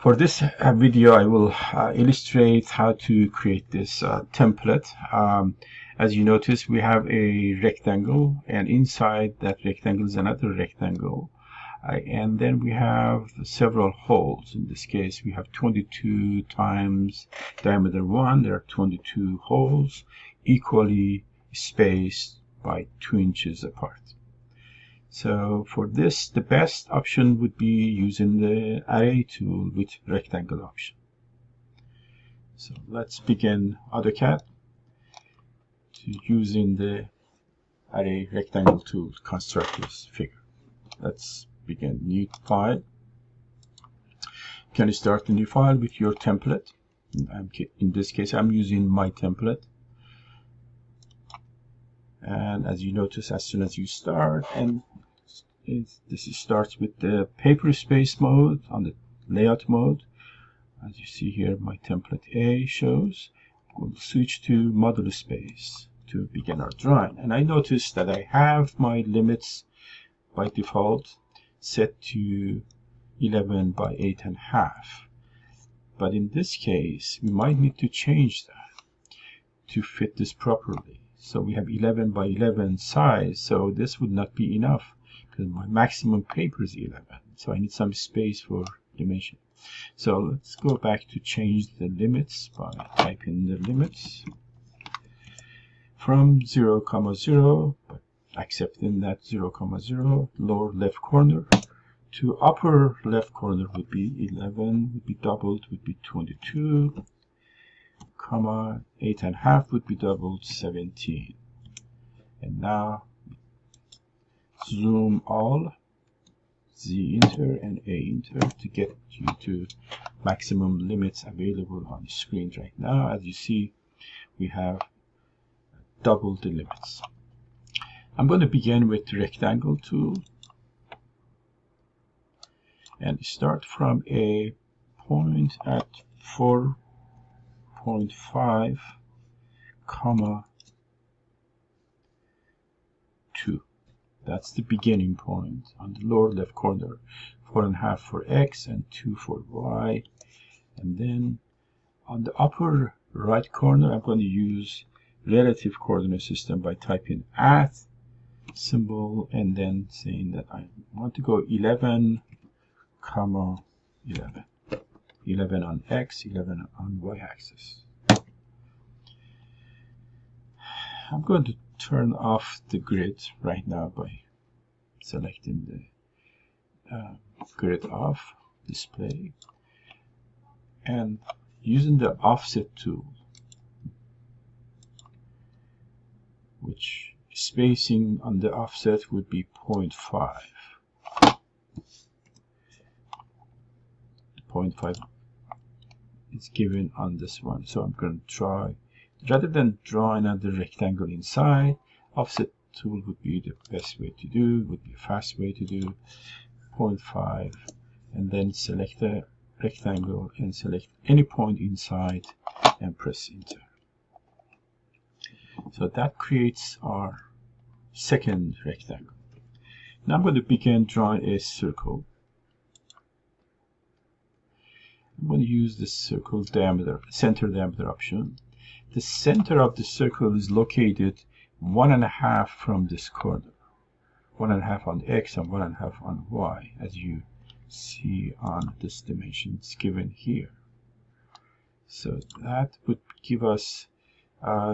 For this video, I will illustrate how to create this template. As you notice, we have a rectangle, and inside that rectangle is another rectangle. And then we have several holes. In this case, we have 22 times diameter 1. There are 22 holes, equally spaced by 2 inches apart. So for this, the best option would be using the array tool with rectangle option. So let's begin AutoCAD using the array rectangle tool to construct this figure. Let's begin new file. You can start a new file with your template. In this case, I'm using my template. And as you notice, as soon as you start, and this starts with the paper space mode on the layout mode. As you see here, my template A shows. We'll switch to model space to begin our drawing. And I notice that I have my limits by default set to 11 by 8.5. But in this case, we might need to change that to fit this properly. So we have 11 by 11 size, so this would not be enough because my maximum paper is 11. So I need some space for dimension. So let's go back to change the limits by typing the limits from 0, 0, but accepting that 0, 0, lower left corner to upper left corner would be 11, would be doubled, would be 22, comma 8.5 would be doubled, 17. And now zoom all, Z enter and A enter to get you to maximum limits available on the screen right now. As you see, we have double the limits. I'm going to begin with the rectangle tool and start from a point at 4.5, comma 2. That's the beginning point on the lower left corner. 4.5 for X and 2 for Y. And then on the upper right corner, I'm going to use relative coordinate system by typing at symbol and then saying that I want to go 11, comma 11. 11 on X, 11 on Y axis. I'm going to turn off the grid right now by selecting the grid off display and using the offset tool, which spacing on the offset would be 0.5. 0.5 is given on this one, so I'm going to try, rather than draw another rectangle inside, offset tool would be the best way to do, would be a fast way to do. 0.5 and then select a rectangle and select any point inside and press enter. So that creates our second rectangle. Now I'm going to begin drawing a circle. I'm going to use the circle diameter, center diameter option. The center of the circle is located 1.5 from this corner. 1.5 on X and 1.5 on Y, as you see on this dimensions given here. So that would give us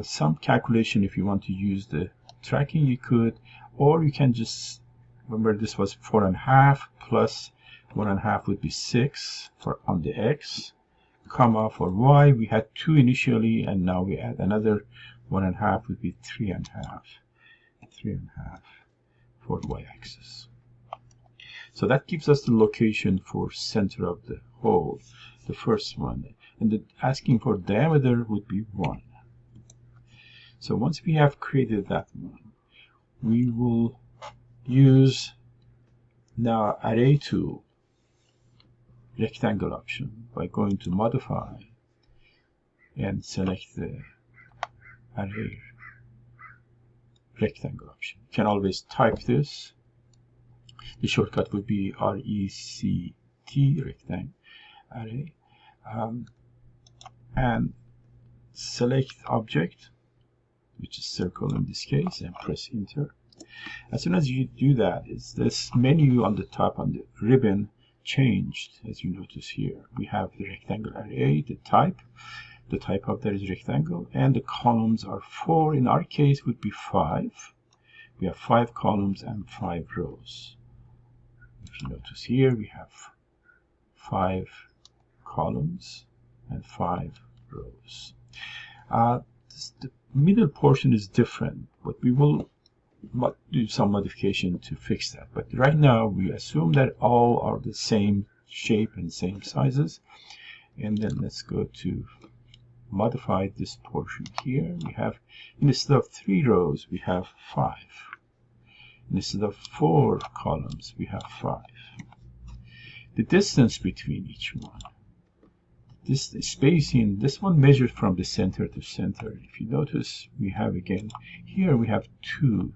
some calculation. If you want to use the tracking, you could, or you can just remember this was 4.5 plus 1.5 would be 6 for on the X, comma for Y we had 2 initially, and now we add another 1.5 would be 3.5. 3.5 for Y axis. So that gives us the location for center of the hole, the first one, and the asking for diameter would be 1. So once we have created that one, we will use now array tool rectangle option by going to modify and select the array rectangle option. You can always type this. The shortcut would be RECT rectangle. array, and select object, which is circle in this case, and press enter. As soon as you do that, is this menu on the top on the ribbon changed. As you notice here, we have the rectangle array, the type of that is rectangle, and the columns are 4. In our case would be 5. We have 5 columns and 5 rows. If you notice here, we have 5 columns and 5 rows. The middle portion is different, but we will do some modification to fix that. But right now we assume that all are the same shape and same sizes. And then let's go to modify this portion here. We have, instead of 3 rows, we have 5. Instead of 4 columns, we have 5. The distance between each one, this spacing, this one measured from the center to center. If you notice, we have again, here we have 2.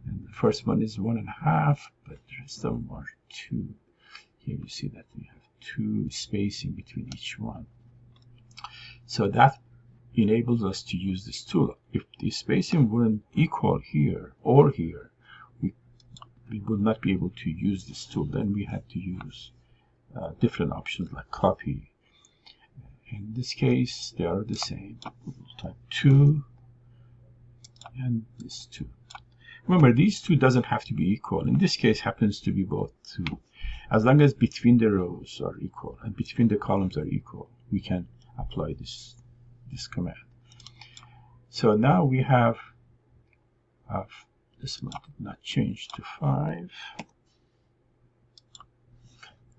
And the first one is 1.5, but the rest of them are 2. Here you see that we have 2 spacing between each one. So that enables us to use this tool. If the spacing weren't equal here or here, we would not be able to use this tool. Then we had to use different options like copy. In this case, they are the same. We'll type 2 and this 2. Remember, these 2 doesn't have to be equal. In this case, happens to be both 2. As long as between the rows are equal and between the columns are equal, we can apply this command. So now we have this one did not change to 5.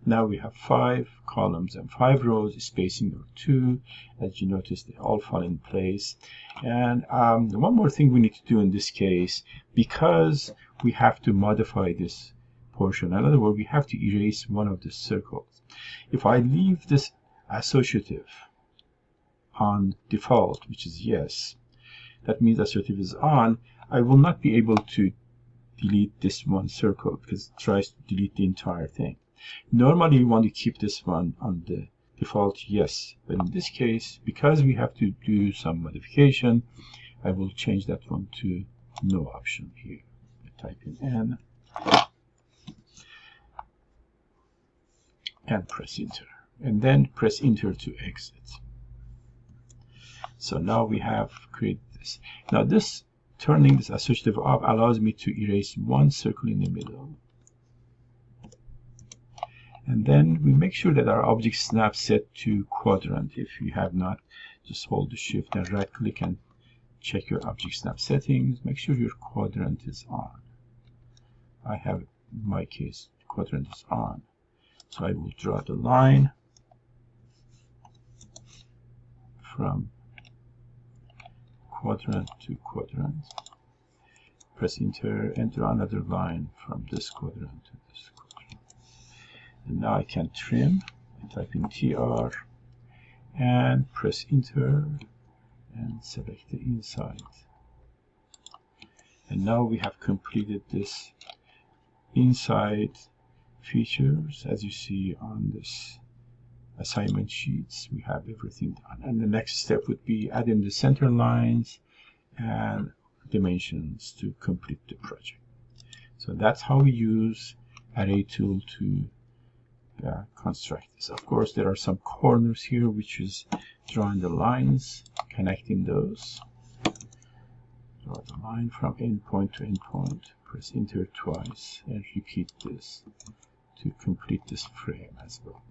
Now we have 5 columns and 5 rows, spacing of 2. As you notice, they all fall in place. And one more thing we need to do in this case, because we have to modify this portion. In other words, we have to erase one of the circles. If I leave this associative on default, which is yes, that means associative is on, I will not be able to delete this one circle because it tries to delete the entire thing. Normally you want to keep this one on the default yes, but in this case, because we have to do some modification, I will change that one to no option here. I type in N and press enter, and then press enter to exit. So now we have created this. Now this turning this associative off allows me to erase one circle in the middle. And then we make sure that our object snap set to quadrant. If you have not, just hold the shift and right click and check your object snap settings. Make sure your quadrant is on. I have, in my case, quadrant is on. So I will draw the line from quadrant to quadrant. Press enter, enter another line from this quadrant to this quadrant. And now I can trim. I type in TR and press enter and select the inside. And now we have completed this inside features. As you see on this assignment sheets, we have everything done. And the next step would be adding the center lines and dimensions to complete the project. So that's how we use array tool to construct this. Of course, there are some corners here, which is drawing the lines, connecting those. Draw the line from endpoint to endpoint. Press enter twice and repeat this to complete this frame as well.